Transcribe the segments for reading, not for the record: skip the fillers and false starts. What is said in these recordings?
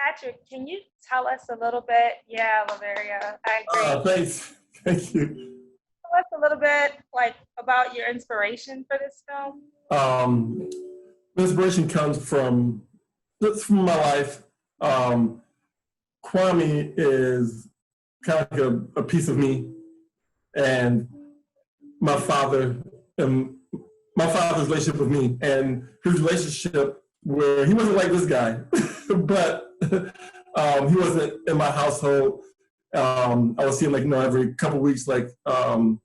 Patrick, can you tell us a little bit? Yeah, Laveria, I agree. Thanks. Thank you. Tell us a little bit like about your inspiration for this film. Inspiration comes from my life. Kwame is kind of like a piece of me, and my father and my father's relationship with me, and his relationship where he wasn't like this guy, but he wasn't in my household. I would see him like every couple of weeks, like from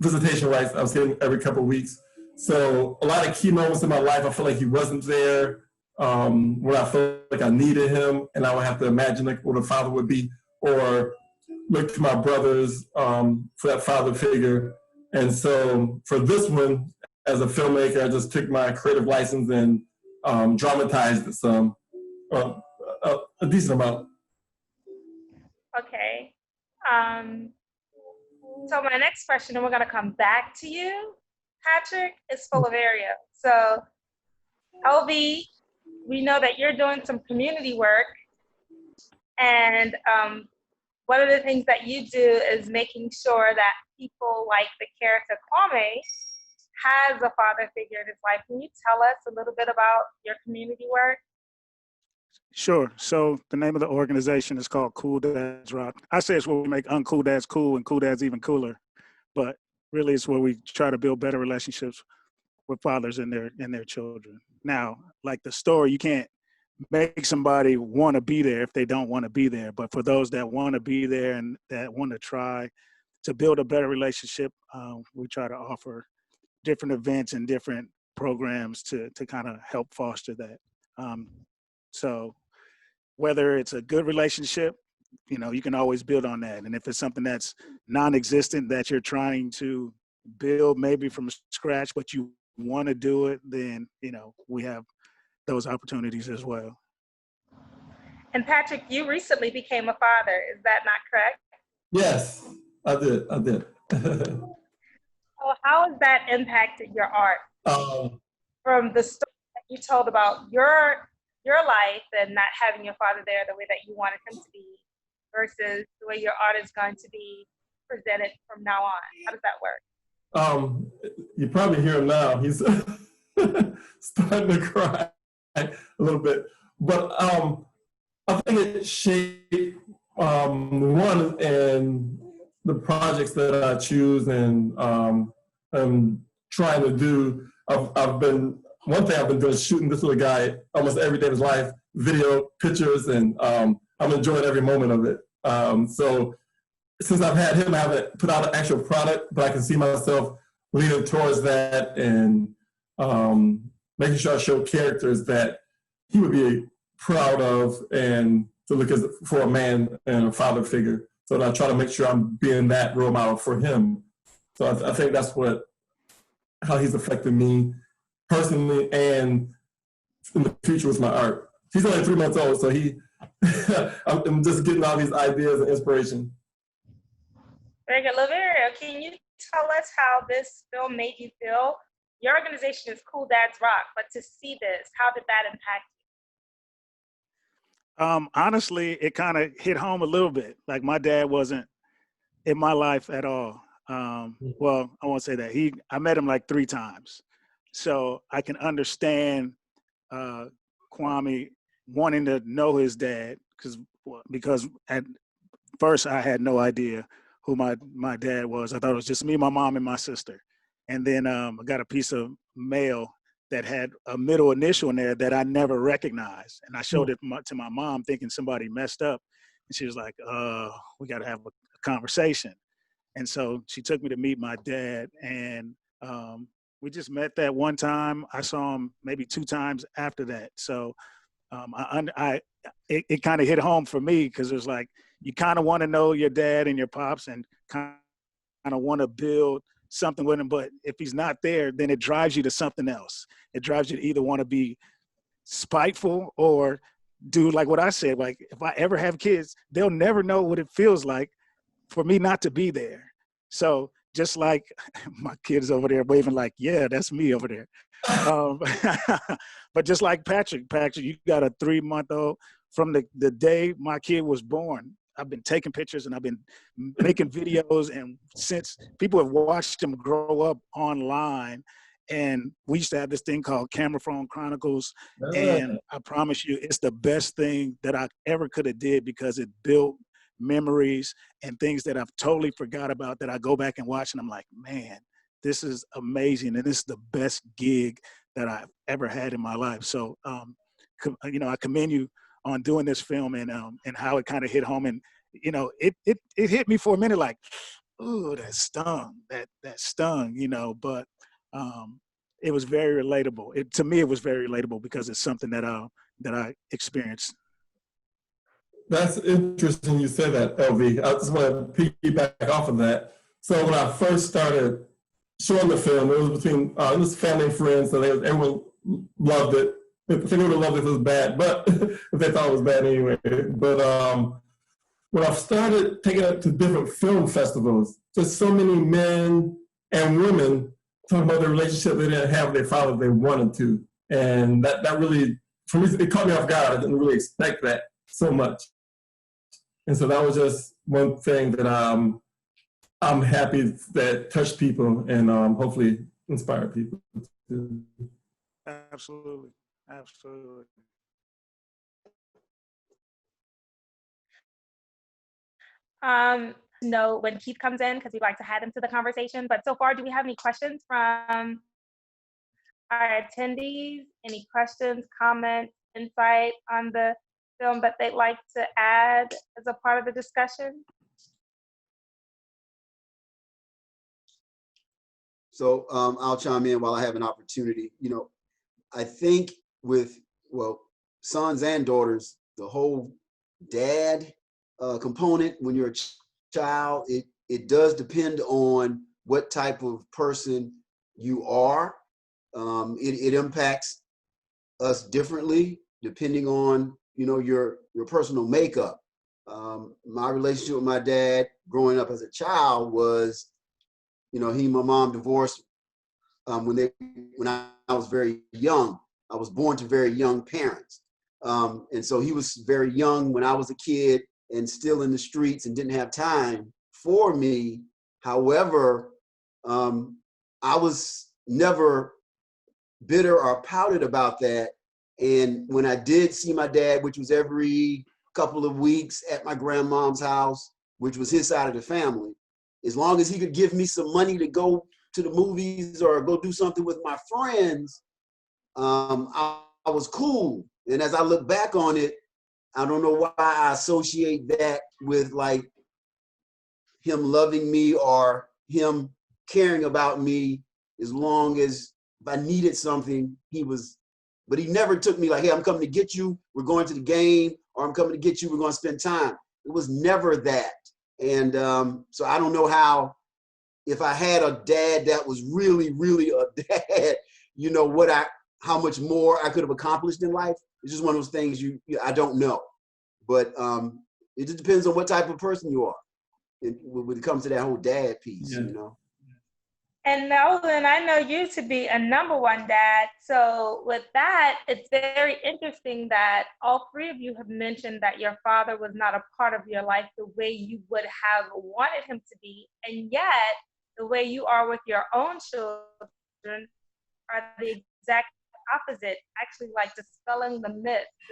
visitation rights. I was seeing him every couple of weeks. So a lot of key moments in my life, I feel like he wasn't there when I felt like I needed him, and I would have to imagine like what a father would be, or look to my brothers for that father figure. And so for this one, as a filmmaker, I just took my creative license and dramatized it some, a decent amount. Okay. So my next question, and we're gonna come back to you, Patrick, is for Laveria. So LV, we know that you're doing some community work, and one of the things that you do is making sure that people like the character Kwame has a father figure in his life. Can you tell us a little bit about your community work? Sure. So the name of the organization is called Cool Dads Rock. I say it's where we make uncool dads cool and cool dads even cooler, but really it's where we try to build better relationships with fathers and their children. Now, like the story, you can't make somebody want to be there if they don't want to be there. But for those that want to be there and that want to try to build a better relationship, we try to offer different events and different programs to kind of help foster that. So whether it's a good relationship, you can always build on that. And if it's something that's non-existent that you're trying to build maybe from scratch, but you want to do it, then, we have those opportunities as well. And Patrick, you recently became a father. Is that not correct? Yes, I did. So how has that impacted your art? From the story that you told about your life and not having your father there the way that you wanted him to be versus the way your art is going to be presented from now on. How does that work? You probably hear him now. He's starting to cry a little bit. But I think it shaped one in the projects that I choose and I'm trying to do. One thing I've been doing is shooting this little guy almost every day of his life, video, pictures, and I'm enjoying every moment of it. So since I've had him, I haven't put out an actual product, but I can see myself leaning towards that and making sure I show characters that he would be proud of and to look for a man and a father figure. So I try to make sure I'm being that role model for him. So I think that's how he's affected me personally and in the future with my art. He's only 3 months old, so I'm just getting all these ideas and inspiration. Very good. Laveria, can you tell us how this film made you feel? Your organization is Cool Dads Rock, but to see this, how did that impact you? Honestly, it kind of hit home a little bit. Like my dad wasn't in my life at all. Well, I won't say that. I met him like 3 times. So I can understand Kwame wanting to know his dad because at first I had no idea who my dad was. I thought it was just me, my mom, and my sister. And then I got a piece of mail that had a middle initial in there that I never recognized. And I showed it to my mom thinking somebody messed up. And she was like, we got to have a conversation. And so she took me to meet my dad, and we just met that one time. I saw him maybe 2 times after that. So it kind of hit home for me because it was like, you kind of want to know your dad and your pops and kind of want to build something with him. But if he's not there, then it drives you to something else. It drives you to either want to be spiteful or do like what I said, like if I ever have kids, they'll never know what it feels like for me not to be there. So just like my kids over there waving like, yeah, that's me over there. um, but just like Patrick, you got a 3-month-old. From the day my kid was born, I've been taking pictures and I've been making videos, and since people have watched him grow up online, and we used to have this thing called Camera Phone Chronicles, and I promise you, it's the best thing that I ever could have did, because it built memories and things that I've totally forgot about that I go back and watch, and I'm like, man, this is amazing, and this is the best gig that I've ever had in my life. So, I commend you on doing this film, and how it kind of hit home, and it hit me for a minute, like, ooh, that stung, that stung, but it was very relatable. To me, it was very relatable because it's something that I experienced. That's interesting you said that, LV. I just want to piggyback off of that. So when I first started showing the film, it was between it was family and friends, so everyone loved it. They would have loved it if it was bad, but if they thought it was bad anyway. But when I started taking it to different film festivals, just so many men and women talking about the relationship they didn't have with their father if they wanted to. And that really, for me, it caught me off guard. I didn't really expect that so much. And so that was just one thing that I'm happy that touched people and hopefully inspired people too. Absolutely. Absolutely. No, when Keith comes in, because we'd like to add him to the conversation. But so far, do we have any questions from our attendees? Any questions, comments, insight on the film that they'd like to add as a part of the discussion? So I'll chime in while I have an opportunity. I think with, sons and daughters, the whole dad component, when you're a child, it does depend on what type of person you are. It impacts us differently depending on, your personal makeup. My relationship with my dad growing up as a child was, he and my mom divorced when I was very young. I was born to very young parents. And so he was very young when I was a kid and still in the streets and didn't have time for me. However, I was never bitter or pouted about that. And when I did see my dad, which was every couple of weeks at my grandmom's house, which was his side of the family, as long as he could give me some money to go to the movies or go do something with my friends, I was cool. And as I look back on it, I don't know why I associate that with like him loving me or him caring about me. As long as if I needed something, but he never took me like, hey, I'm coming to get you, we're going to the game, or I'm coming to get you, we're going to spend time. It was never that. And so I don't know if I had a dad that was really, really a dad, how much more I could have accomplished in life. It's just one of those things I don't know. But it just depends on what type of person you are when it comes to that whole dad piece, And Nolan, I know you to be a #1 dad. So with that, it's very interesting that all three of you have mentioned that your father was not a part of your life the way you would have wanted him to be. And yet, the way you are with your own children are the exact opposite, actually like dispelling the myths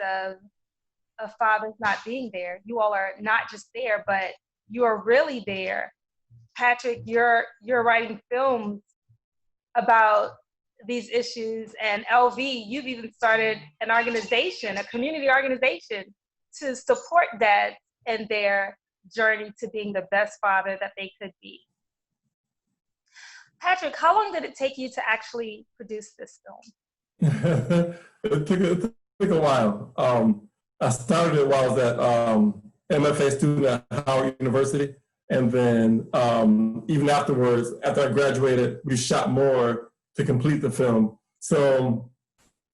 of fathers not being there. You all are not just there, but you are really there. Patrick, you're writing films about these issues, and LV, you've even started an organization, a community organization, to support dads in their journey to being the best father that they could be. Patrick, how long did it take you to actually produce this film? It took a while. I started it while I was at MFA student at Howard University. And then even afterwards, after I graduated, we shot more to complete the film. So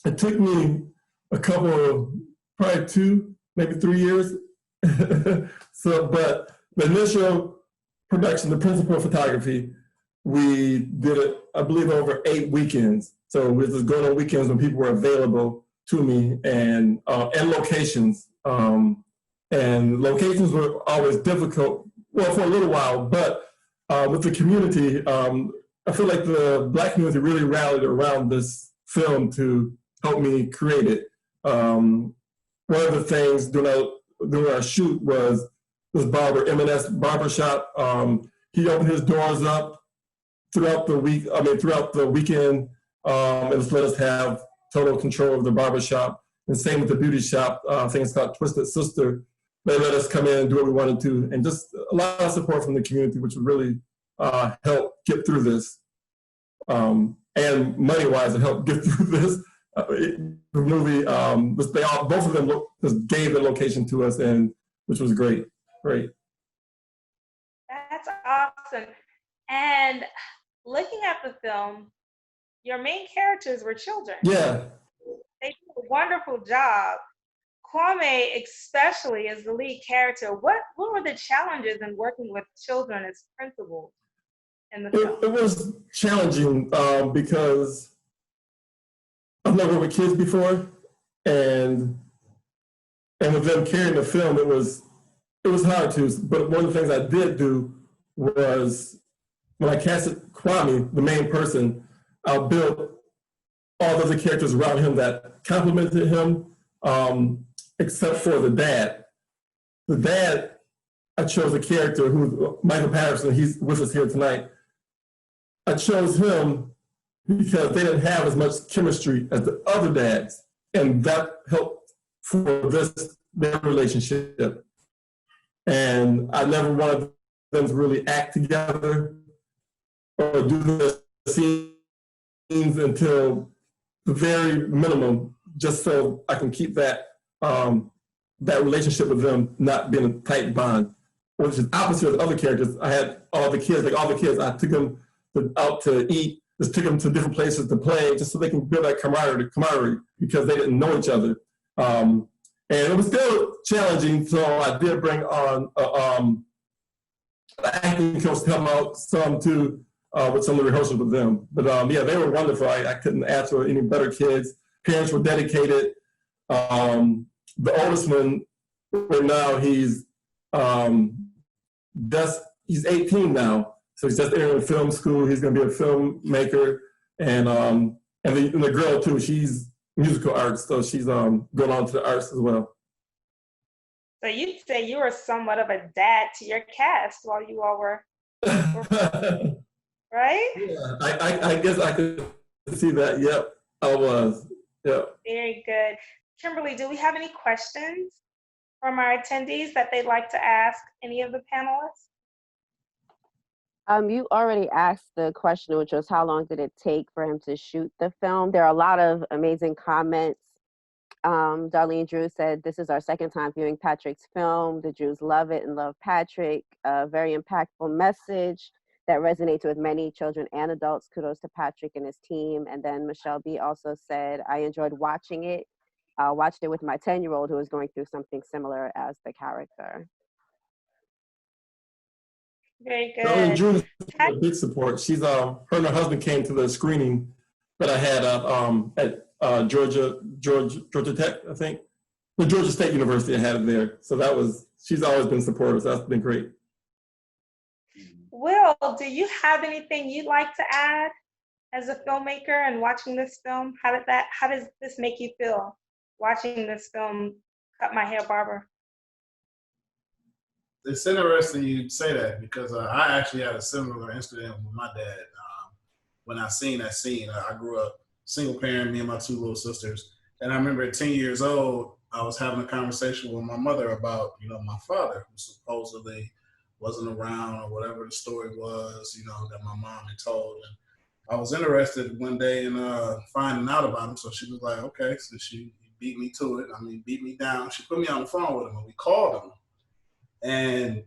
it took me a couple of, probably 2, maybe 3 years. But the initial production, the principal photography, we did it, I believe, over 8 weekends. So we just going on weekends when people were available to me, and locations. And locations were always difficult, well, for a little while, but with the community, I feel like the Black community really rallied around this film to help me create it. One of the things during our shoot was this Barber, M&S Barbershop. He opened his doors up throughout the weekend, and just let us have total control of the barbershop. And same with the beauty shop. I think it's called Twisted Sister. They let us come in and do what we wanted to, and just a lot of support from the community, which would really help get through this. And money-wise, it helped get through this. The movie, both of them just gave the location to us, and which was great. Great. That's awesome. And looking at the film, your main characters were children. Yeah. They did a wonderful job. Kwame, especially as the lead character, what were the challenges in working with children as principals in the film? It was challenging because I've never worked with kids before, and with them carrying the film, it was hard to. But one of the things I did do was when I casted Kwame, the main person, I built all the other characters around him that complimented him, except for the dad. The dad, I chose a character who's Michael Patterson. He's with us here tonight. I chose him because they didn't have as much chemistry as the other dads, and that helped for their relationship. And I never wanted them to really act together or do the scenes until the very minimum, just so I can keep that relationship with them not being a tight bond, which is opposite of the other characters. I had all the kids, I took them out to eat, just took them to different places to play, just so they can build that camaraderie because they didn't know each other. And it was still challenging, so I did bring on an acting coach to help out some too, with some of the rehearsals with them. But yeah, they were wonderful. I couldn't ask for any better kids. Parents were dedicated. The oldest one, right now, he's 18 now. So he's just entering film school. He's going to be a filmmaker. And the girl too, she's musical arts. So she's going on to the arts as well. So you'd say you were somewhat of a dad to your cast while you all were right? Yeah, I guess I could see that. Yep, I was. Yep. Very good. Kimberly, do we have any questions from our attendees that they'd like to ask any of the panelists? You already asked the question, which was how long did it take for him to shoot the film? There are a lot of amazing comments. Darlene Drew said, "This is our second time viewing Patrick's film. The Drews love it and love Patrick. A very impactful message that resonates with many children and adults. Kudos to Patrick and his team." And then Michelle B also said, "I enjoyed watching it. Watched it with my 10-year-old who was going through something similar as the character." Very good. Darlene Drew is a big support. She's her and her husband came to the screening that I had at Georgia Tech, I think. The Georgia State University, I had it there. So she's always been supportive. So that's been great. Will, do you have anything you'd like to add as a filmmaker and watching this film? How does this make you feel watching this film, Cut My Hair, Barber? It's interesting you say that because I actually had a similar incident with my dad. When I seen that scene, I grew up single parent, me and my 2 little sisters. And I remember at 10 years old, I was having a conversation with my mother about, my father, who supposedly wasn't around or whatever the story was, that my mom had told. And I was interested one day in finding out about him. So she was like, okay, so she beat me to it. Beat me down. She put me on the phone with him and we called him. And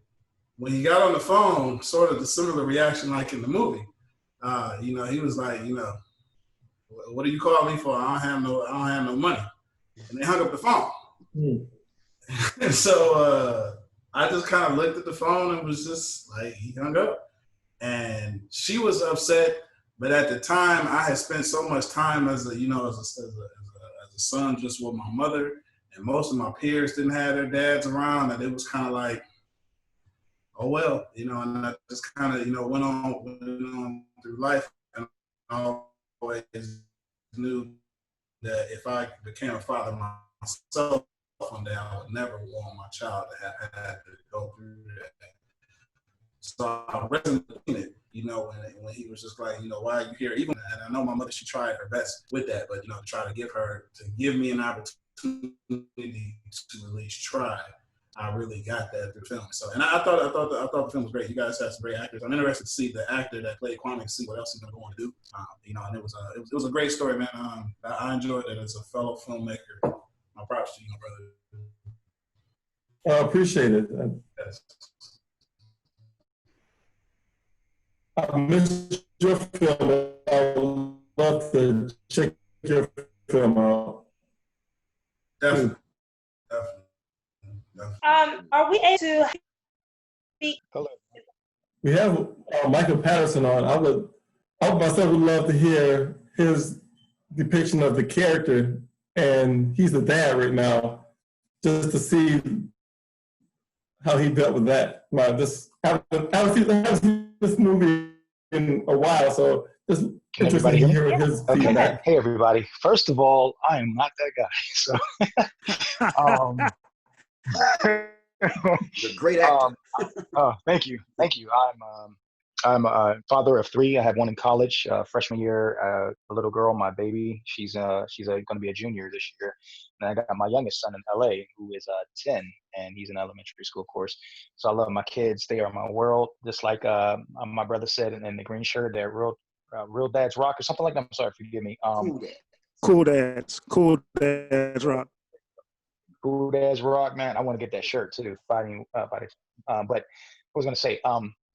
when he got on the phone, sort of the similar reaction like in the movie, he was like, what do you call me for? I don't have no money. And they hung up the phone. Mm. And so I just kind of looked at the phone and was just like, he hung up. And she was upset But at the time, I had spent so much time as a son just with my mother, and most of my peers didn't have their dads around, that it was kind of like, oh well, and I just kind of went on through life, and I always knew that if I became a father myself one day, I would never want my child to have had to go through that. So I resonated with it, when he was just like, why are you here? Even, and I know my mother, she tried her best with that, but to try to give me an opportunity to at least try. I really got that through film. So, and I thought the film was great. You guys had some great actors. I'm interested to see the actor that played Kwame, see what else he's gonna go on to do. And it was a great story, man. I enjoyed it as a fellow filmmaker. My props to you, brother. I appreciate it. Yes. I missed your film. I would love to check your film out. Definitely. Are we able to speak? Hello. We have Michael Patterson on. I myself would love to hear his depiction of the character, and he's the dad right now, just to see how he dealt with that. I haven't seen this movie in a while, so just Can interested everybody to hear hear his Okay. feedback. Hey, everybody. First of all, I am not that guy. So, You're a great actor. Thank you. I'm a father of three. I had one in college, freshman year, a little girl, my baby. She's going to be a junior this year. And I got my youngest son in LA, who is 10, and he's in elementary school, of course. So I love my kids. They are my world. Just like my brother said in the green shirt, they're real dads rock or something like that. I'm sorry, forgive me. Cool dads rock. Cool dads rock, man. I want to get that shirt too. But I was going to say,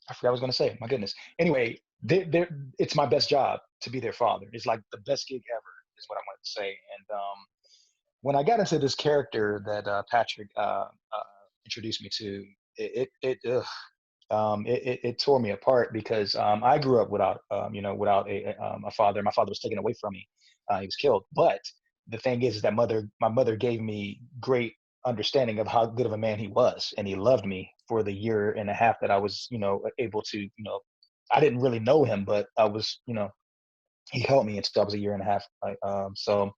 I forgot what I was going to say. My goodness. Anyway, it's my best job to be their father. It's like the best gig ever is what I wanted to say. And when I got into this character that Patrick introduced me to, it tore me apart because I grew up without a father. My father was taken away from me. He was killed. But the thing is that my mother gave me great understanding of how good of a man he was, and he loved me for the year and a half that I was, able to, I didn't really know him, but I was, he helped me until I was a year and a half. So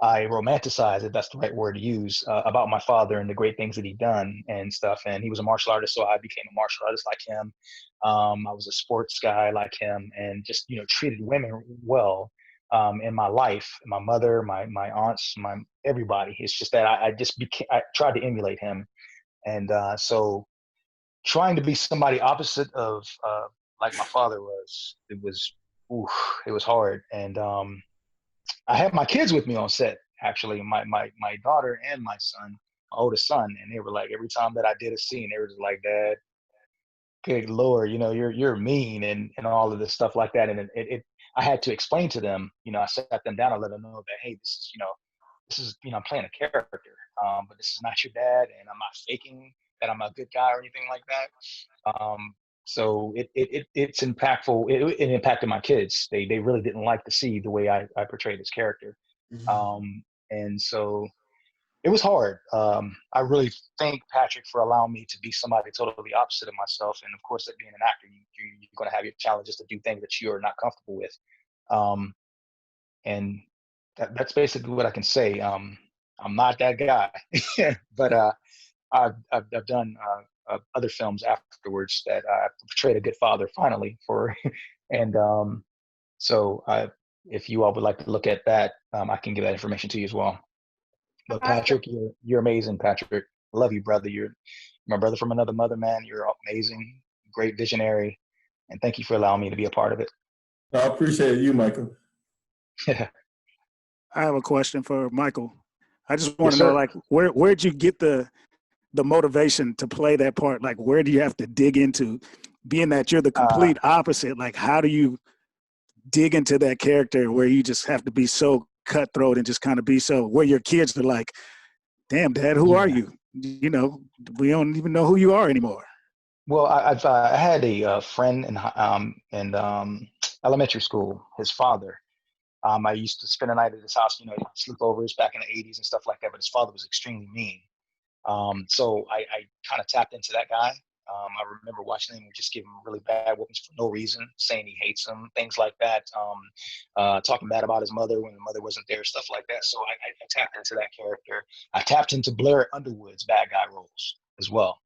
I romanticized, if that's the right word to use, about my father and the great things that he'd done and stuff. And he was a martial artist, so I became a martial artist like him. I was a sports guy like him, and just treated women well in my life. My mother, my aunts, my everybody. It's just that I tried to emulate him, and so trying to be somebody opposite of like my father was, it was hard. And I had my kids with me on set, actually, my daughter and my son, my oldest son, and they were like, every time that I did a scene, they were just like, Dad, good Lord, you're mean and all of this stuff like that. And I had to explain to them, I sat them down and let them know that, hey, this is, I'm playing a character, but this is not your dad, and I'm not faking that I'm a good guy or anything like that. So it's impactful. It impacted my kids. They really didn't like to see the way I portrayed this character. Mhm. And so it was hard. I really thank Patrick for allowing me to be somebody totally opposite of myself. And of course, being an actor, you're going to have your challenges to do things that you're not comfortable with. And that's basically what I can say. I'm not that guy, but I've done other films afterwards that I portrayed a good father finally for, and so if you all would like to look at that, I can give that information to you as well. But Patrick, you're amazing, Patrick. I love you, brother. You're my brother from another mother, man. You're amazing, great visionary, and thank you for allowing me to be a part of it. I appreciate you, Michael. I have a question for Michael. I just want Yes, to know, sir. like, where'd you get the motivation to play that part? Like, where do you have to dig into, being that you're the complete opposite? Like, how do you dig into that character where you just have to be so cutthroat and just kind of be so, where your kids are like, damn, Dad, who are you? We don't even know who you are anymore. Well, I had a friend and elementary school, his father. I used to spend a night at his house, you know, sleepovers back in the 80s and stuff like that, but his father was extremely mean. So I kind of tapped into that guy. I remember watching him just give him really bad whoopings for no reason, saying he hates him, things like that, talking bad about his mother when the mother wasn't there, stuff like that. So I tapped into that character. I tapped into Blair Underwood's bad guy roles as well.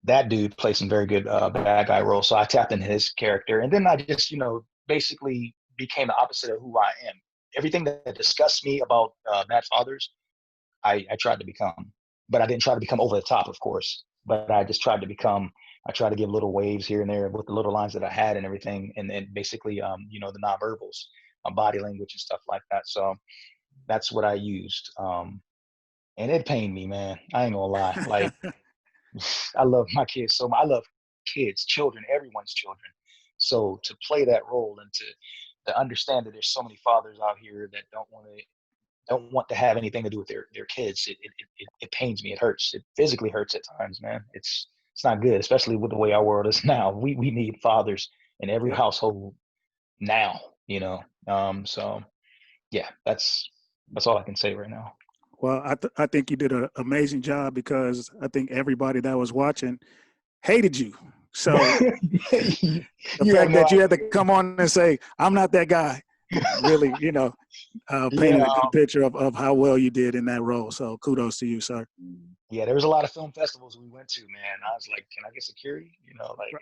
That dude played some very good bad guy roles. So I tapped into his character. And then I just, you know, basically became the opposite of who I am. Everything that disgusts me about bad fathers, I tried to become. But I didn't try to become over the top, of course. But I just tried to become, I tried to give little waves here and there with the little lines that I had and everything. And then basically, you know, the nonverbals, body language and stuff like that. So that's what I used. And it pained me, man. I ain't gonna lie. Like, I love my kids so much. I love kids, children, everyone's children. So to play that role and to understand that there's so many fathers out here that don't want to have anything to do with their kids. It pains me. It hurts. It physically hurts at times, man. It's not good, especially with the way our world is now. We need fathers in every household now, you know. So yeah, that's all I can say right now. Well, I think you did an amazing job, because I think everybody that was watching hated you. So the fact that you had to come on and say, I'm not that guy, really, you know, painted a good picture of how well you did in that role. So kudos to you, sir. Yeah, there was a lot of film festivals we went to, man. I was like, can I get security? You know, like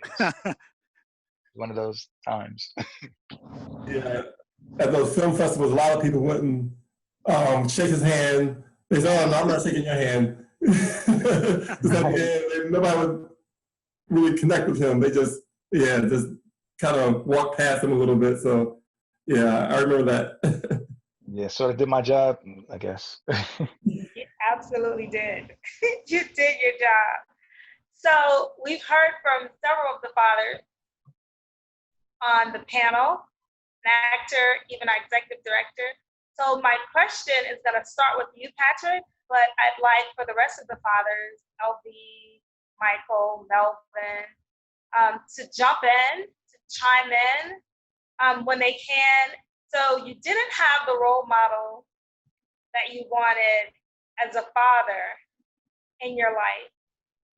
it's one of those times. Yeah, at those film festivals, a lot of people wouldn't shake his hand. They said, "Oh no, I'm not shaking your hand." Nobody would really connect with him. They just kind of walked past him a little bit. So yeah, I remember that. Yeah, sort of did my job, I guess. You absolutely did. You did your job. So we've heard from several of the fathers on the panel, an actor, even our executive director. So my question is going to start with you, Patrick, but I'd like for the rest of the fathers, LB, Michael, Melvin, to jump in, to chime in when they can. So you didn't have the role model that you wanted as a father in your life,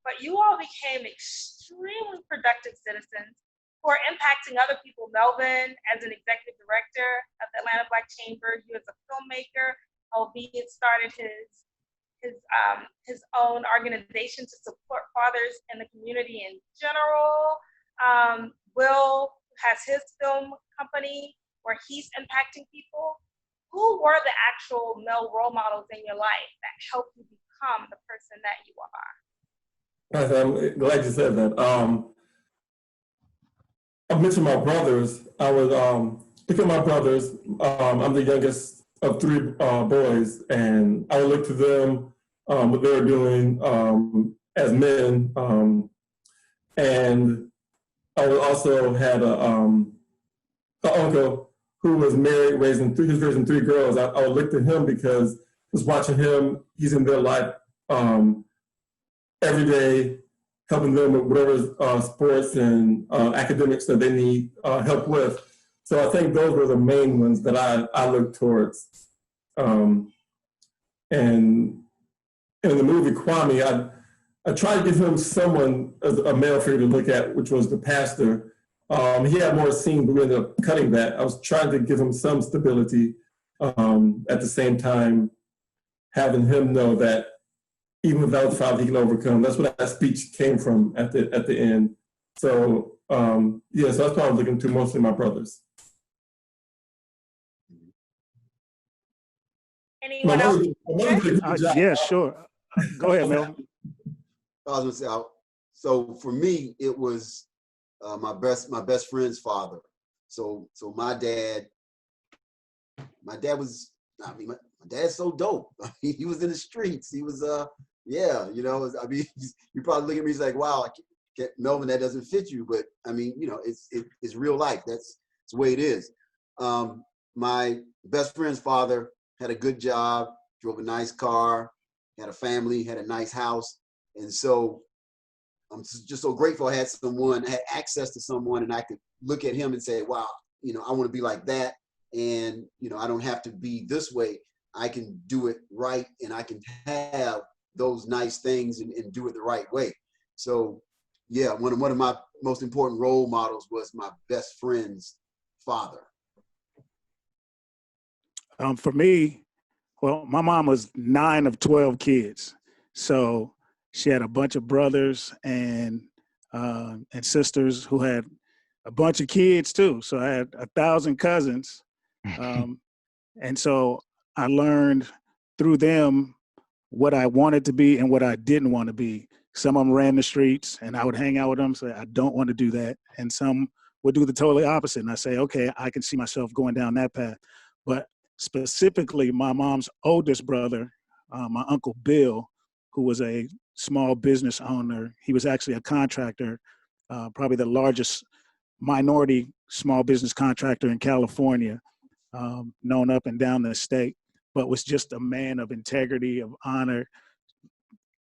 but you all became extremely productive citizens who are impacting other people. Melvin as an executive director of the Atlanta Black Chamber, you as a filmmaker. LB had started his own organization to support fathers in the community in general. Will has his film company where he's impacting people. Who were the actual male role models in your life that helped you become the person that you are? I'm glad you said that. I mentioned my brothers. I was look at my brothers. I'm the youngest of three boys, and I would look to them, what they were doing as men, and I would also had an uncle who was married, raising three girls. I would look to him because I was watching him. He's in their life every day, helping them with whatever sports and academics that they need help with. So I think those were the main ones that I looked towards. And in the movie Kwame, I tried to give him someone, as a male figure to look at, which was the pastor. He had more scenes, but we ended up cutting that. I was trying to give him some stability, at the same time having him know that even without the father, he can overcome. That's what that speech came from at the end. So so that's what I was looking to, mostly my brothers. Anyone else? Yeah, sure. Go ahead, Mel. I was gonna say, so for me, it was my best friend's father. So my dad was, I mean, my dad's so dope. I mean, he was in the streets. He was yeah, you know, I mean, you probably look at me, he's like, wow, Melvin, that doesn't fit you, but I mean, you know, it's real life. That's the way it is. My best friend's father had a good job, drove a nice car, had a family, had a nice house. And so I'm just so grateful I had access to someone, and I could look at him and say, wow, I want to be like that. And, I don't have to be this way. I can do it right, and I can have those nice things and do it the right way. So yeah, one of my most important role models was my best friend's father. For me, well, my mom was 9 of 12 kids. So she had a bunch of brothers and sisters who had a bunch of kids too. So I had 1,000 cousins. And so I learned through them what I wanted to be and what I didn't want to be. Some of them ran the streets and I would hang out with them, say, I don't want to do that. And some would do the totally opposite. And I say, okay, I can see myself going down that path. But specifically, my mom's oldest brother, my Uncle Bill, who was a small business owner, he was actually a contractor, probably the largest minority small business contractor in California, known up and down the state, but was just a man of integrity, of honor,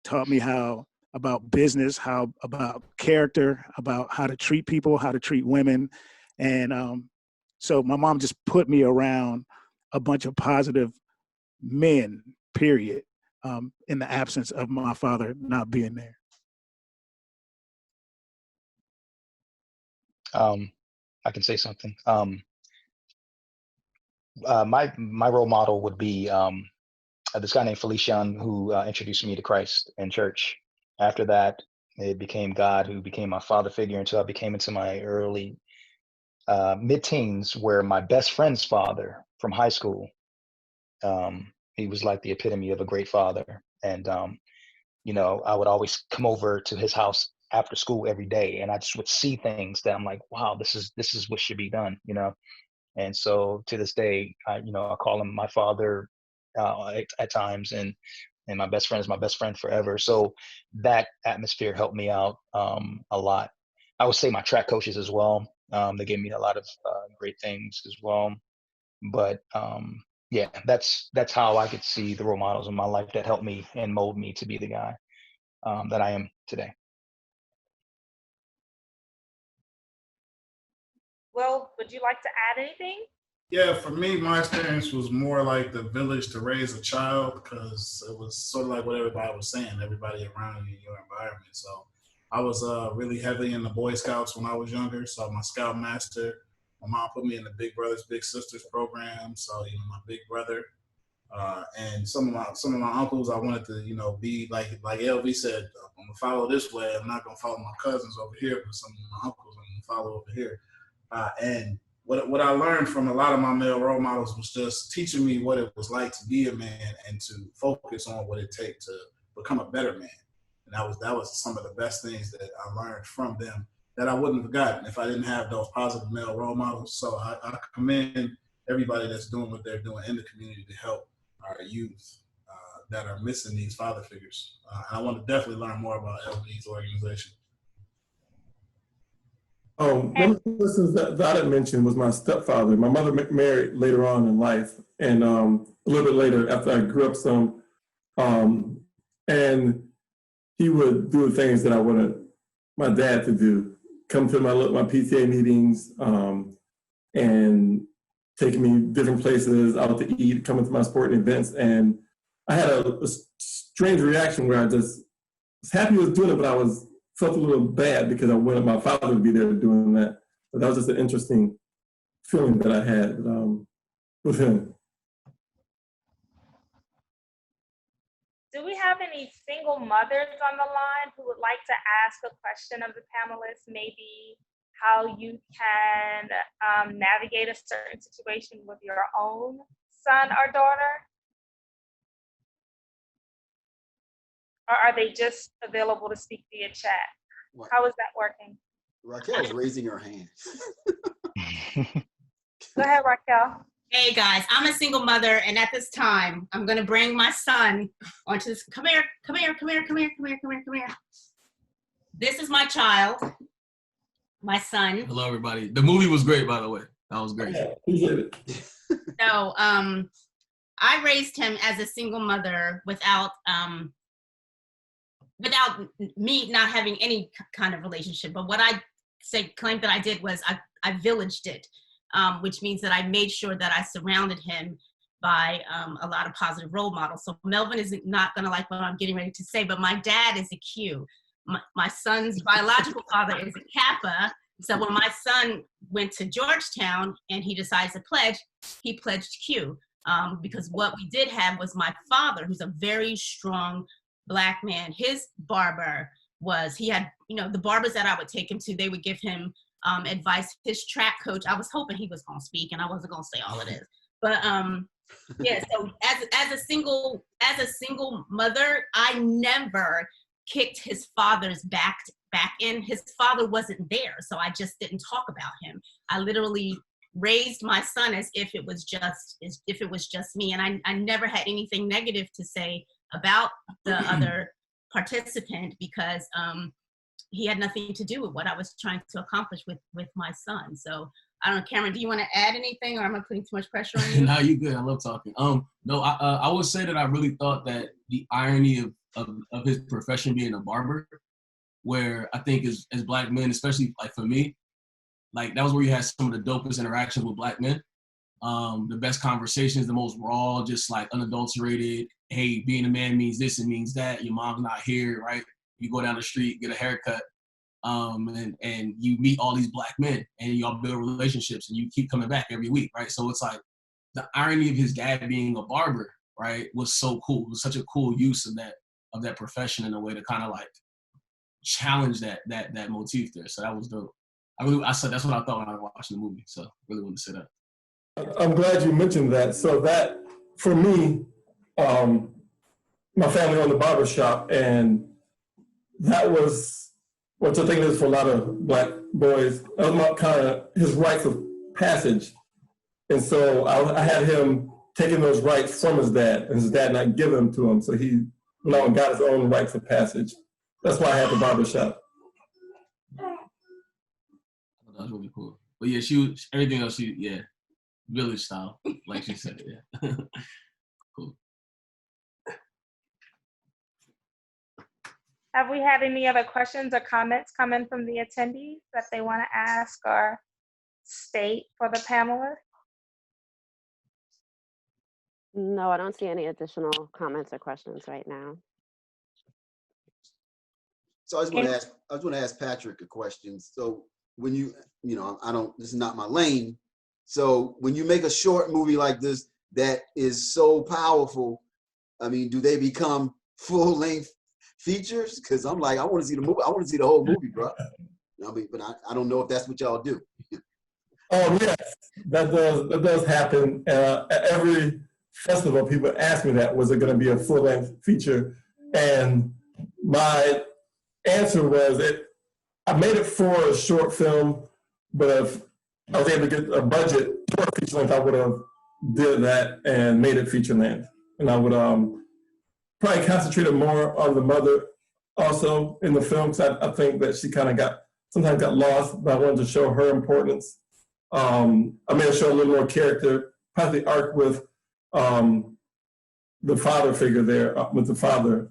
taught me how about business, how about character, about how to treat people, how to treat women. And so my mom just put me around a bunch of positive men, period, in the absence of my father not being there. I can say something. My role model would be this guy named Felician, who introduced me to Christ in church. After that, it became God, who became my father figure until I became into my early mid-teens, where my best friend's father from high school, he was like the epitome of a great father. And I would always come over to his house after school every day, and I just would see things that I'm like, wow, this is what should be done, And so to this day, I call him my father at times, and my best friend is my best friend forever. So that atmosphere helped me out a lot. I would say my track coaches as well. They gave me a lot of great things as well. But yeah, that's how I could see the role models in my life that helped me and mold me to be the guy that I am today. Will, would you like to add anything? Yeah, for me, my experience was more like the village to raise a child, because it was sort of like what everybody was saying, everybody around you in your environment. So I was really heavily in the Boy Scouts when I was younger. So my Scout Master, my mom put me in the Big Brothers Big Sisters program. So my big brother and some of my uncles, I wanted to be like LV said, I'm gonna follow this way. I'm not gonna follow my cousins over here, but some of my uncles I'm gonna follow over here. And what I learned from a lot of my male role models was just teaching me what it was like to be a man and to focus on what it takes to become a better man. And that was some of the best things that I learned from them that I wouldn't have gotten if I didn't have those positive male role models. So I commend everybody that's doing what they're doing in the community to help our youth that are missing these father figures. I want to definitely learn more about LB's organization. One of the persons that I didn't mention was my stepfather. My mother married later on in life, and a little bit later after I grew up some, and he would do the things that I wanted my dad to do. Come to my PTA meetings, and taking me different places out to eat, coming to my sporting events. And I had a strange reaction where I just was happy he was doing it, but I felt a little bad because I wanted my father to be there doing that. But that was just an interesting feeling that I had with him. Do we have any single mothers on the line who would like to ask a question of the panelists? Maybe how you can navigate a certain situation with your own son or daughter? Or are they just available to speak via chat? How is that working? Raquel's raising her hand. Go ahead, Raquel. Hey guys, I'm a single mother, and at this time, I'm gonna bring my son onto this. Come here. This is my child, my son. Hello, everybody. The movie was great, by the way. That was great. So, I raised him as a single mother without me not having any kind of relationship. But what I claim that I did was I villaged it. which means that I made sure that I surrounded him by a lot of positive role models. So Melvin is not gonna like what I'm getting ready to say, but my dad is a Q. My son's biological father is a Kappa. So when my son went to Georgetown and he decides to pledge, he pledged Q. Because what we did have was my father, who's a very strong Black man. His barber he had, the barbers that I would take him to, they would give him advice. His track coach, I was hoping he was gonna speak and I wasn't gonna say all of this. But yeah, so as a single mother, I never kicked his father's back in. His father wasn't there, so I just didn't talk about him. I literally raised my son as if it was just me, and I never had anything negative to say about the other participant because he had nothing to do with what I was trying to accomplish with my son. So I don't know, Cameron, do you want to add anything, or am I putting too much pressure on you? No, you good. I love talking. No, I would say that I really thought that the irony of his profession being a barber, where I think as Black men, especially like for me, like that was where you had some of the dopest interactions with Black men. The best conversations, the most raw, just like unadulterated. Hey, being a man means this, it means that. Your mom's not here, right? You go down the street, get a haircut, and you meet all these Black men, and y'all build relationships, and you keep coming back every week, right? So it's like the irony of his dad being a barber, right, was so cool. It was such a cool use of that profession in a way to kind of like challenge that motif there. So that was dope. I said that's what I thought when I was watching the movie. So I really wanted to say that. I'm glad you mentioned that. So that, for me, my family owned a barber shop, and that was, which I think is for a lot of Black boys, that was kind of his rites of passage. And so I had him taking those rights from his dad, and his dad not giving them to him. So he went out and got his own rites of passage. That's why I had the barber shop. That was really cool. But yeah, everything else, village style, like she said, yeah. Cool. Have we had any other questions or comments coming from the attendees that they want to ask or state for the panelists? No, I don't see any additional comments or questions right now. So I just want to ask Patrick a question. So when this is not my lane. So when you make a short movie like this that is so powerful, I mean, do they become full-length features? Because I'm like, I want to see the movie. I want to see the whole movie, bro. I mean, but I don't know if that's what y'all do. Oh yes, that does happen. At every festival, people ask me that, was it going to be a full-length feature? And my answer was, I made it for a short film, but if I was able to get a budget for a feature length, I would have did that and made it feature length. And I would probably concentrated more on the mother also in the film, because I think that she kind of sometimes got lost, but I wanted to show her importance. I made her show a little more character, probably the arc with the father figure there, with the father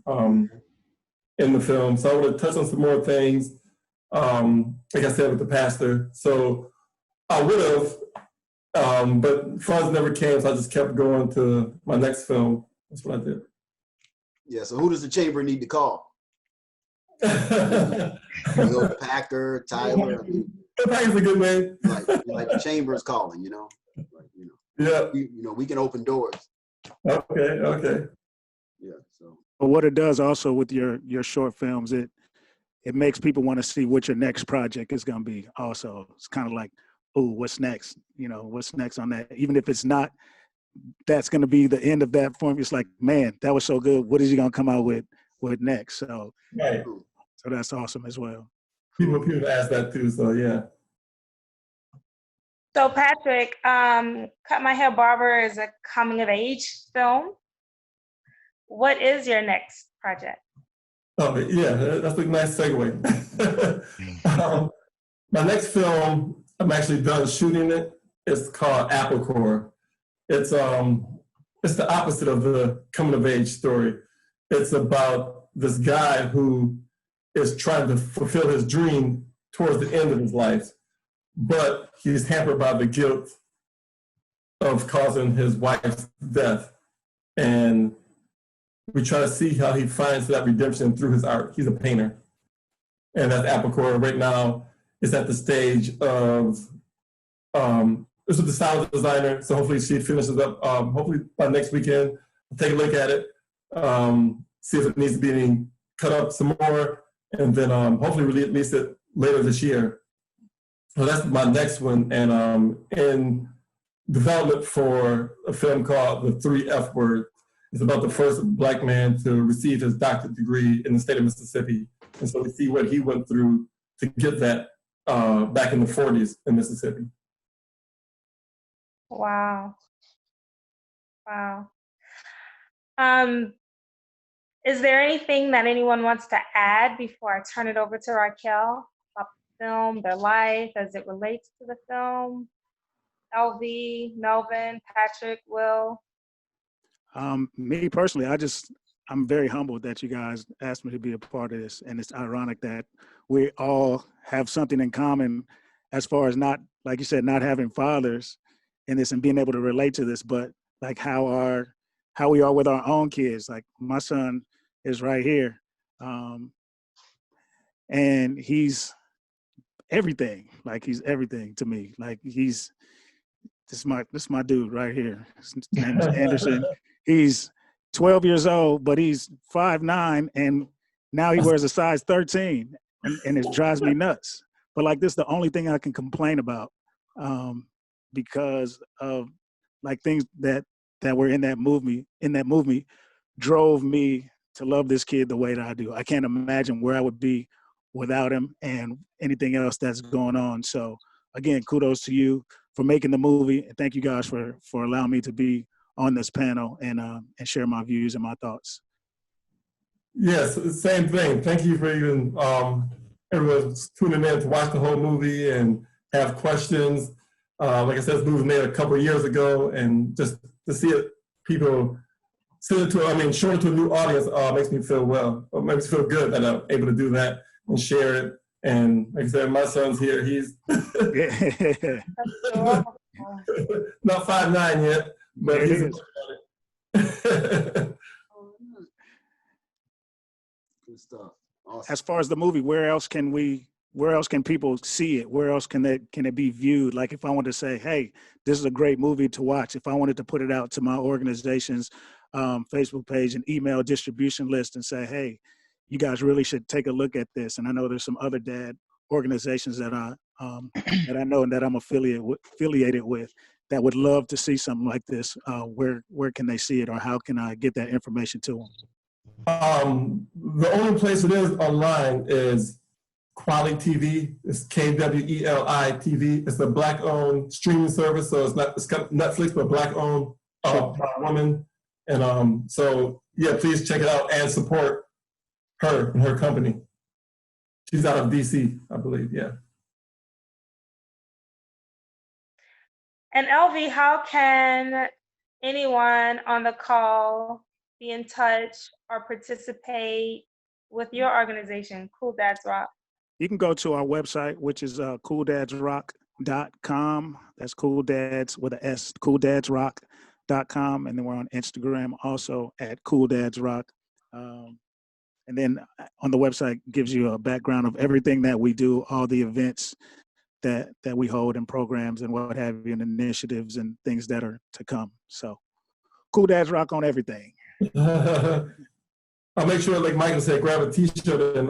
in the film. So I would have touched on some more things, like I said, with the pastor. So I would have, but funds never came, so I just kept going to my next film. That's what I did. Yeah, so who does the chamber need to call? Packer, Tyler. I mean, Packer's a good name. like the chamber is calling, Yeah. We can open doors. Okay. Yeah. So. But what it does also with your short films, it makes people want to see what your next project is going to be. Also, it's kind of like, oh, what's next? What's next on that? Even if it's not, that's going to be the end of that form. It's like, man, that was so good. What is he going to come out with next? So, right. So that's awesome as well. People ask that too. So yeah. So Patrick, Cut My Hair Barber is a coming of age film. What is your next project? Oh yeah, that's a nice segue. My next film, I'm actually done shooting it. It's called Apple Core. It's the opposite of the coming of age story. It's about this guy who is trying to fulfill his dream towards the end of his life. but he's hampered by the guilt of causing his wife's death. And we try to see how he finds that redemption through his art. He's a painter. And that's Apple right now. It's at the stage of, this is the style designer, so hopefully she finishes up, hopefully by next weekend. I'll take a look at it, see if it needs to be cut up some more, and then hopefully release it later this year. So that's my next one, and in development for a film called The 3F Word. It's about the first Black man to receive his doctorate degree in the state of Mississippi. And so we see what he went through to get that back in the 40s in Mississippi. Wow. Wow. Is there anything that anyone wants to add before I turn it over to Raquel about the film, their life, as it relates to the film? LV, Melvin, Patrick, Will? Me personally, I'm very humbled that you guys asked me to be a part of this. And it's ironic that we all have something in common as far as not, like you said, not having fathers in this and being able to relate to this, but like how we are with our own kids. Like my son is right here. And he's everything. Like he's everything to me. Like this is my dude right here. His name is Anderson. He's 12 years old, but he's 5'9", and now he wears a size 13, and it drives me nuts. But like this is the only thing I can complain about, because of like things that were in that movie drove me to love this kid the way that I do. I can't imagine where I would be without him and anything else that's going on. So again, kudos to you for making the movie, and thank you guys for allowing me to be on this panel and share my views and my thoughts. Yes, same thing. Thank you for even everyone tuning in to watch the whole movie and have questions. Like I said, this movie was made a couple of years ago, and just to see it, people showing it to a new audience makes me feel makes me feel good that I'm able to do that and share it. And like I said, my son's here. He's not 5'9" yet, but he's Good stuff. Awesome. As far as the movie, where else can people see it? Where else can it be viewed? Like if I wanted to say, hey, this is a great movie to watch. If I wanted to put it out to my organization's Facebook page and email distribution list and say, hey, you guys really should take a look at this. And I know there's some other dad organizations that I know and that I'm affiliated with that would love to see something like this. Where can they see it, or how can I get that information to them? The only place it is online is Kweli TV. It's KWELI TV. It's a Black-owned streaming service, so it's Netflix, but Black-owned by women. And so yeah, please check it out and support her and her company. She's out of DC, I believe. Yeah. And LV, how can anyone on the call be in touch or participate with your organization, Cool Dads Rock? You can go to our website, which is cooldadsrock.com. That's Cool Dads with an S, cooldadsrock.com. And then we're on Instagram also at Cool Dads Rock. And then on the website gives you a background of everything that we do, all the events that we hold and programs and what have you, and initiatives and things that are to come. So Cool Dads Rock on everything. I'll make sure, like Michael said, grab a t-shirt and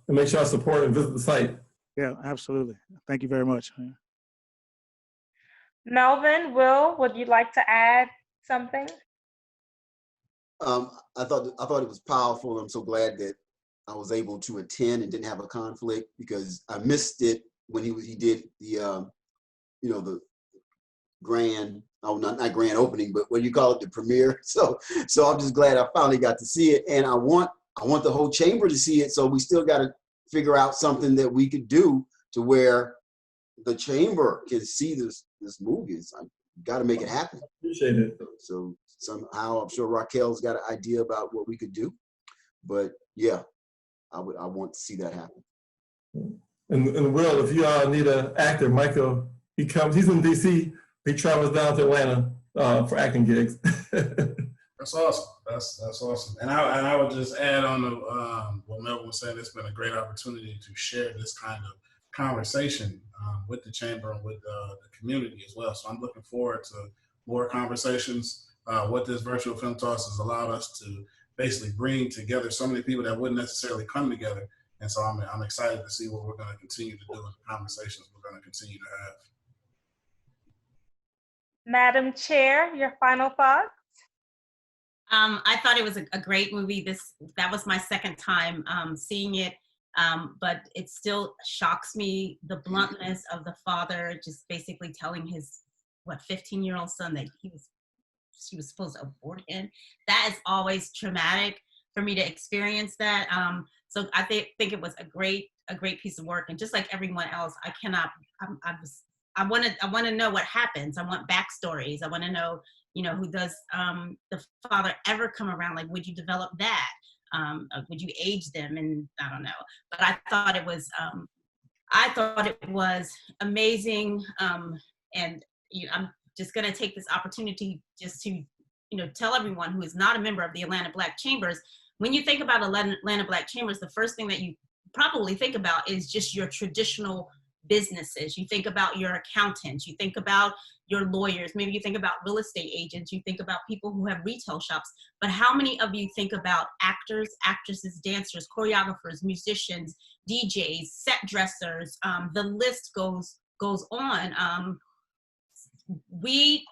make sure I support and visit the site. Yeah, absolutely. Thank you very much. Melvin, Will, would you like to add something? I thought it was powerful. I'm so glad that I was able to attend and didn't have a conflict, because I missed it when he did the the grand, not grand opening, but what do you call it, the premiere. So I'm just glad I finally got to see it, and I want the whole chamber to see it. So we still got to figure out something that we could do to where the chamber can see this movie. I got to make it happen. Appreciate it. So somehow I'm sure Raquel's got an idea about what we could do, but yeah, I want to see that happen. in the world. If you need an actor, Michael, he's in DC, he travels down to Atlanta for acting gigs. That's awesome. That's awesome. And I would just add on to what Melvin was saying. It's been a great opportunity to share this kind of conversation with the chamber and with the community as well. So I'm looking forward to more conversations. What this virtual film toss has allowed us to basically bring together so many people that wouldn't necessarily come together. And so I'm excited to see what we're going to continue to do in the conversations we're going to continue to have. Madam Chair, your final thoughts? I thought it was a great movie. That was my second time seeing it, but it still shocks me, the bluntness of the father just basically telling his 15-year-old son that she was supposed to abort him. That is always traumatic for me to experience that. So I think it was a great piece of work. And just like everyone else, I want to know what happens. I want backstories. I want to know, who does the father ever come around? Like, would you develop that? Would you age them? And I don't know. But I thought it was amazing. And I'm just going to take this opportunity just to, tell everyone who is not a member of the Atlanta Black Chambers, when you think about Atlanta Black Chambers, the first thing that you probably think about is just your traditional businesses. You think about your accountants, you think about your lawyers, maybe you think about real estate agents, you think about people who have retail shops, but how many of you think about actors, actresses, dancers, choreographers, musicians, DJs, set dressers? The list goes on. We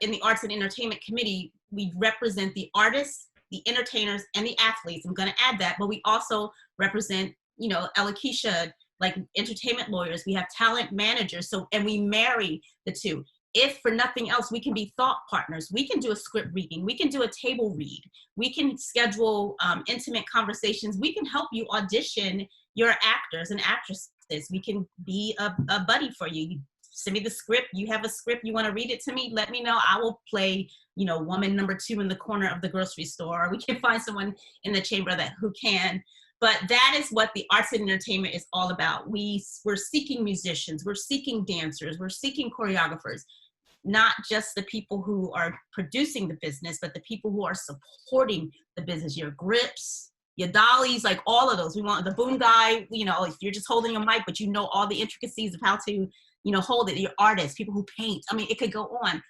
in the Arts and Entertainment Committee, we represent the artists, the entertainers, and the athletes. I'm going to add that, but we also represent, Elakeisha, like entertainment lawyers. We have talent managers. And we marry the two. If for nothing else, we can be thought partners. We can do a script reading. We can do a table read. We can schedule intimate conversations. We can help you audition your actors and actresses. We can be a buddy for you. You send me the script. You have a script. You want to read it to me? Let me know. I will play, woman number 2 in the corner of the grocery store. Or we can find someone in the chamber who can. But that is what the arts and entertainment is all about. We're seeking musicians, we're seeking dancers, we're seeking choreographers, not just the people who are producing the business, but the people who are supporting the business, your grips, your dollies, like all of those. We want the boom guy, if you're just holding a mic, but all the intricacies of how to, hold it, your artists, people who paint. I mean, it could go on.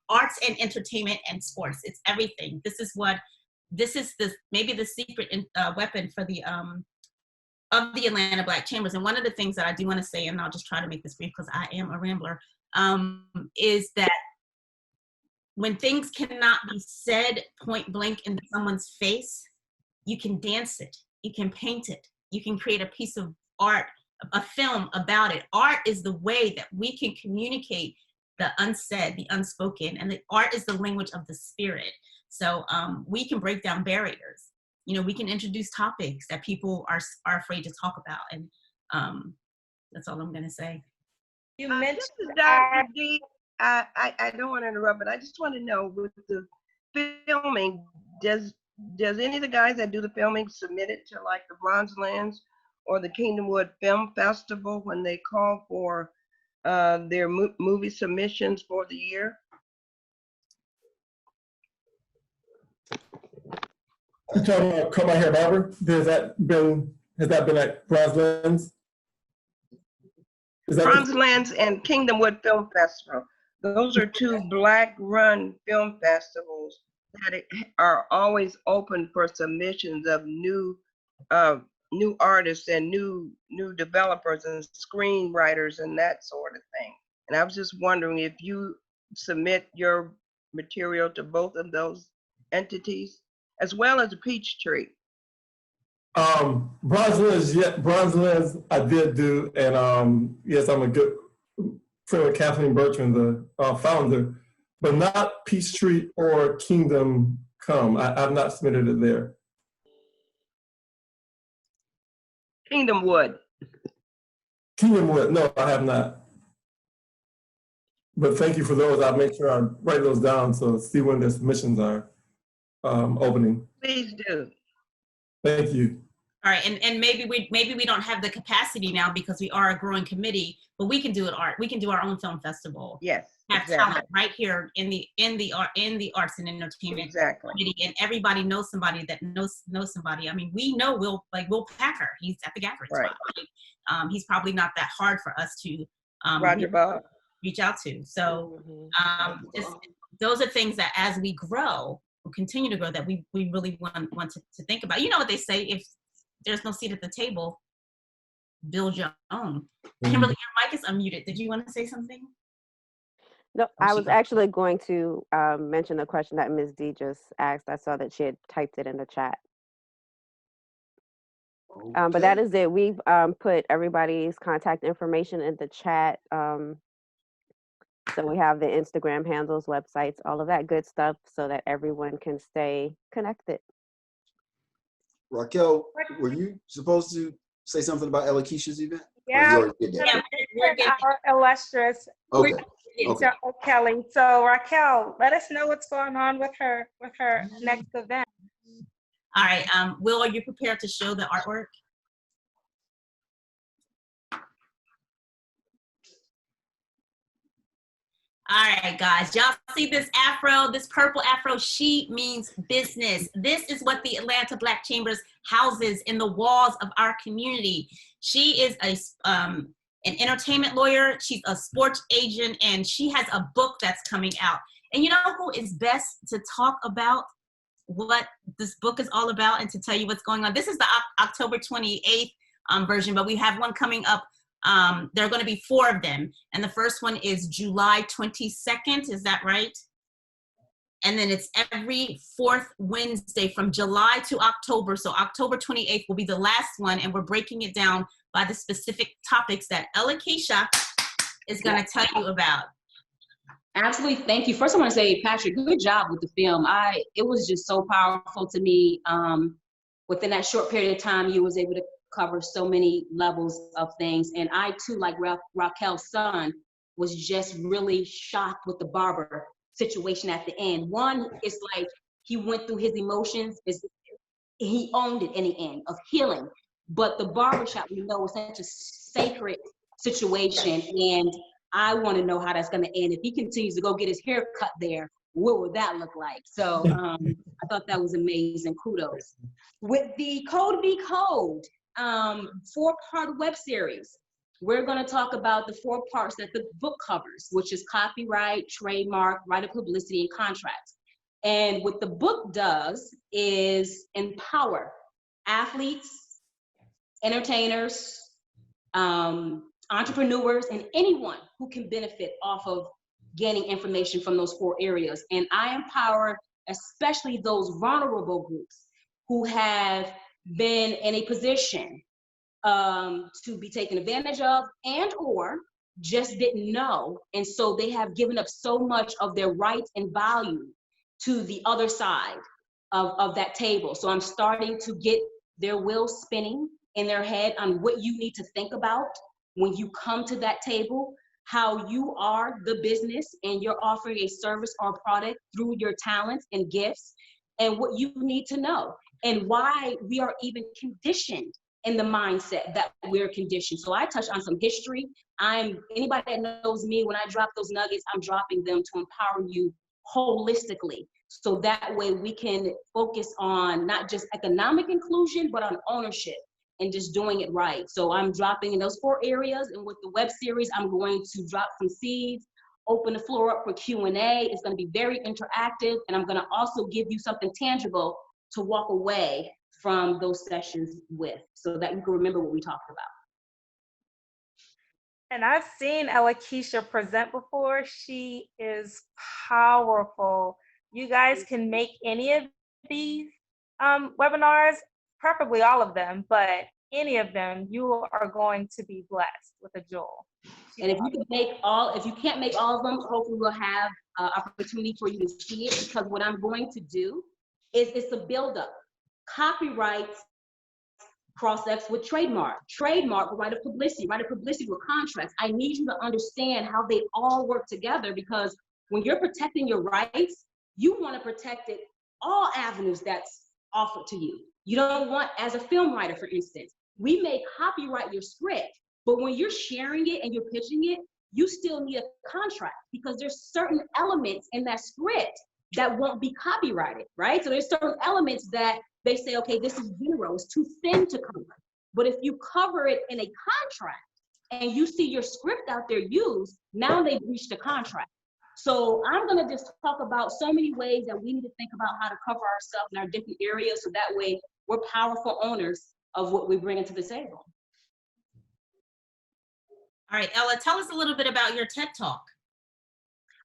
Arts and entertainment and sports, it's everything. This is maybe the secret weapon for the of the Atlanta Black Chambers. And one of the things that I do want to say, and I'll just try to make this brief because I am a rambler, is that when things cannot be said point blank in someone's face, you can dance it, you can paint it, you can create a piece of art, a film about it. Art is the way that we can communicate the unsaid, the unspoken, and the art is the language of the spirit. So we can break down barriers. We can introduce topics that people are afraid to talk about. And that's all I'm going to say. You mentioned Dr. D. I don't want to interrupt, but I just want to know, with the filming, does any of the guys that do the filming submit it to like the Bronze Lens or the Kingdomwood Film Festival when they call for their movie submissions for the year? You talking about Come Out Here, Barber? Has that been at Bronze Lens? Bronze Lens and Kingdomwood Film Festival. Those are 2 Black-run film festivals that are always open for submissions of new artists and new developers and screenwriters and that sort of thing. And I was just wondering if you submit your material to both of those entities, as well as a Peachtree. Bronze Lens I did do, and yes, I'm a good friend with Kathleen Bertrand, the founder, but not Peachtree or Kingdom Come. I've not submitted it there. Kingdomwood, no, I have not. But thank you for those. I'll make sure I write those down so see when the submissions are opening. please do. Thank you. All right, and maybe we don't have the capacity now because we are a growing committee, but we can do it. We can do our own film festival. Yes, Have exactly. talent right here in the arts and entertainment Exactly. committee, and everybody knows somebody that knows somebody. I mean, we know Will Packer. He's at the gathering Right. spot. He's probably not that hard for us to Roger Bob. reach out to. So Mhm. those are things that as we grow, will continue to grow, that we really want to think about. You know what they say, if there's no seat at the table, build your own. Kimberly, your mic is unmuted. Did you want to say something? No, I was actually going to mention the question that Ms. D just asked. I saw that she had typed it in the chat. But that is it. We've put everybody's contact information in the chat. So we have the Instagram handles, websites, all of that good stuff so that everyone can stay connected. Raquel, were you supposed to say something about Keisha's event? Yeah, we're getting our illustrious Okay. Kelly. So Raquel, let us know what's going on with her next event. All right, Will, are you prepared to show the artwork? All right, guys, y'all see this afro, this purple afro? She means business. This is what the Atlanta Black Chambers houses in the walls of our community. She is an entertainment lawyer. She's a sports agent, and she has a book that's coming out. And you know who is best to talk about what this book is all about and to tell you what's going on? This is the October 28th version, but we have one coming up. There are going to be 4 of them. And the first one is July 22nd. Is that right? And then it's every 4th Wednesday from July to October. So October 28th will be the last one. And we're breaking it down by the specific topics that Keisha is going to tell you about. Absolutely. Thank you. First, I want to say, Patrick, good job with the film. It was just so powerful to me. Within that short period of time, you was able to cover so many levels of things. And I too, like Raquel's son, was just really shocked with the Barber situation at the end. One, it's like he went through his emotions, he owned it in the end of healing. But the barbershop, we know, is such a sacred situation. And I want to know how that's going to end. If he continues to go get his hair cut there, what would that look like? So I thought that was amazing. Kudos. With the Code Be Code, 4-part web series, we're going to talk about the 4 parts that the book covers, which is copyright, trademark, right of publicity, and contracts. And what the book does is empower athletes, entertainers, entrepreneurs, and anyone who can benefit off of gaining information from those 4 areas. And I empower especially those vulnerable groups who have been in a position to be taken advantage of and or just didn't know. And so they have given up so much of their rights and value to the other side of that table. So I'm starting to get their wheels spinning in their head on what you need to think about when you come to that table, how you are the business and you're offering a service or product through your talents and gifts, and what you need to know, and why we are even conditioned in the mindset that we're conditioned. So I touched on some history. Anybody that knows me, when I drop those nuggets, I'm dropping them to empower you holistically. So that way we can focus on not just economic inclusion, but on ownership and just doing it right. So I'm dropping in those 4 areas. And with the web series, I'm going to drop some seeds, open the floor up for Q&A. It's going to be very interactive. And I'm going to also give you something tangible to walk away from those sessions with, so that you can remember what we talked about. And I've seen Keisha present before. She is powerful. You guys can make any of these webinars, preferably all of them, but any of them, you are going to be blessed with a jewel. And if you can't make all of them, hopefully we'll have opportunity for you to see it, because what I'm going to do is it's a buildup. Copyright cross-X with trademark with right of publicity with contracts. I need you to understand how they all work together, because when you're protecting your rights, you want to protect it all avenues that's offered to you. You don't want, as a film writer, for instance, we may copyright your script, but when you're sharing it and you're pitching it, you still need a contract because there's certain elements in that script that won't be copyrighted, right? So there's certain elements that they say, okay, this is zero, it's too thin to cover. But if you cover it in a contract and you see your script out there used, now they've reached a contract. So I'm gonna just talk about so many ways that we need to think about how to cover ourselves in our different areas so that way we're powerful owners of what we bring into the table. All right, Ella, tell us a little bit about your TED Talk.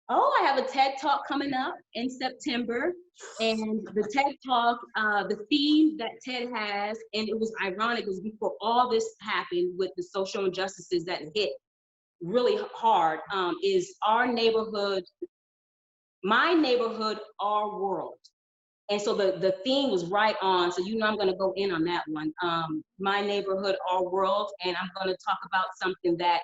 Oh, I have a TED Talk coming up in September. And the TED Talk, the theme that TED has, and it was ironic, it was before all this happened with the social injustices that hit really hard, is our neighborhood, my neighborhood, our world. And so the theme was right on, so you know I'm gonna go in on that one. My neighborhood, our world, and I'm gonna talk about something that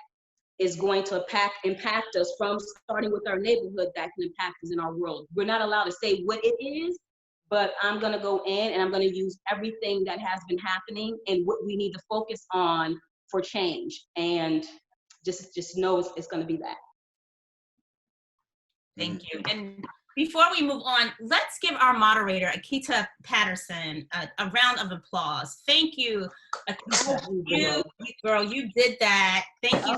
is going to impact us from starting with our neighborhood that can impact us in our world. We're not allowed to say what it is, but I'm gonna go in and I'm gonna use everything that has been happening and what we need to focus on for change. And just know it's gonna be that. Thank you. And before we move on, let's give our moderator, Akita Patterson, a round of applause. Thank you, Akita. You, girl, you did that. Thank you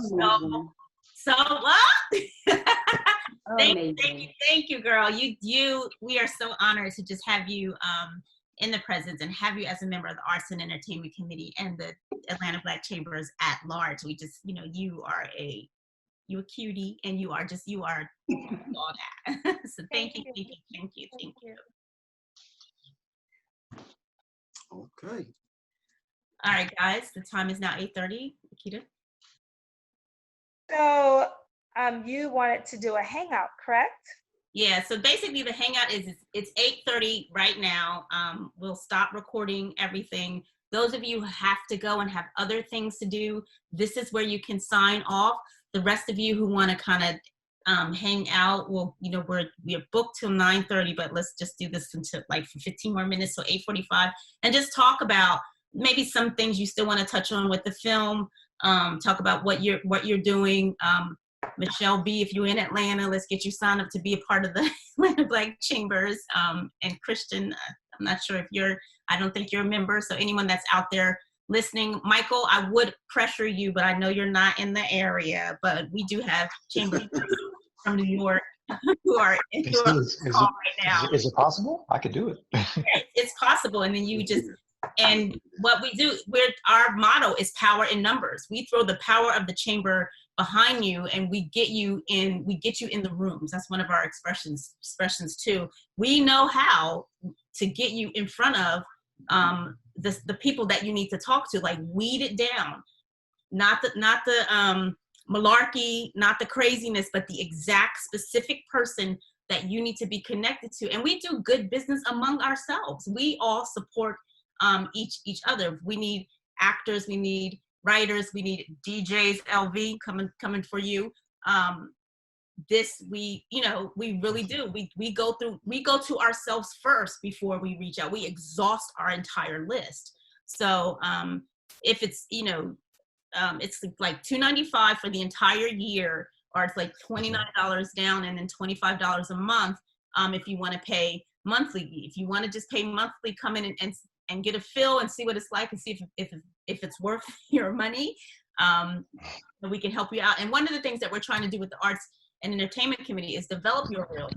so much. Thank you, girl. We are so honored to just have you in the presence and have you as a member of the Arts and Entertainment Committee and the Atlanta Black Chambers at large. We just, you know, you are a cutie, and you are all that. So thank you. Okay. All right, guys, the time is now 8:30. Akita? So you wanted to do a hangout, correct? Yeah, so basically the hangout is, it's 8:30 right now. We'll stop recording everything. Those of you who have to go and have other things to do, this is where you can sign off. The rest of you who want to kind of hang out, well, you know, we're booked till 9:30, but let's just do this until like for 15 more minutes, so 8:45, and just talk about maybe some things you still want to touch on with the film. Talk about what you're doing. Michelle B, if you're in Atlanta, let's get you signed up to be a part of the Atlanta Black Chambers. And Christian, I'm not sure if I don't think you're a member, so anyone that's out there listening, Michael, I would pressure you, but I know you're not in the area, but we do have chambers from New York who are right now. Is it possible? I could do it. It's possible, and then you just, and what we do, our motto is power in numbers. We throw the power of the chamber behind you, and we get you in the rooms. That's one of our expressions too. We know how to get you in front of the people that you need to talk to, like weed it down, not the malarkey, not the craziness, but the exact specific person that you need to be connected to. And we do good business among ourselves. We all support each other. We need actors, we need writers, we need DJs. LV coming for you. We really do. We go to ourselves first before we reach out. We exhaust our entire list. So if it's, it's like $295 for the entire year, or it's like $29 down and then $25 a month if you want to pay monthly. If you want to just pay monthly, come in and get a feel and see what it's like and see if it's worth your money. We can help you out. And one of the things that we're trying to do with the Arts and Entertainment Committee is develop your reel.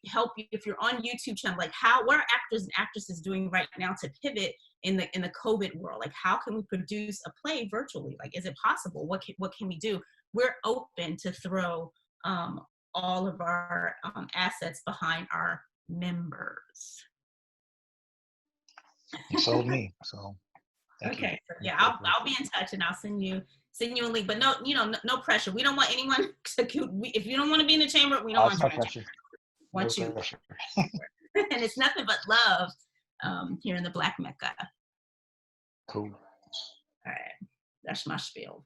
Help you if you're on YouTube channel, like what are actors and actresses doing right now to pivot in the COVID world? Like, how can we produce a play virtually? Like, is it possible? What can we do? We're open to throw all of our assets behind our members. You sold me, so. Okay, so yeah, I'll be in touch and I'll send you a link. But no pressure. We don't want anyone to. If you don't want to be in the chamber, we don't want you. Pressure. Want you. And it's nothing but love here in the Black Mecca. Cool. All right, that's my spiel.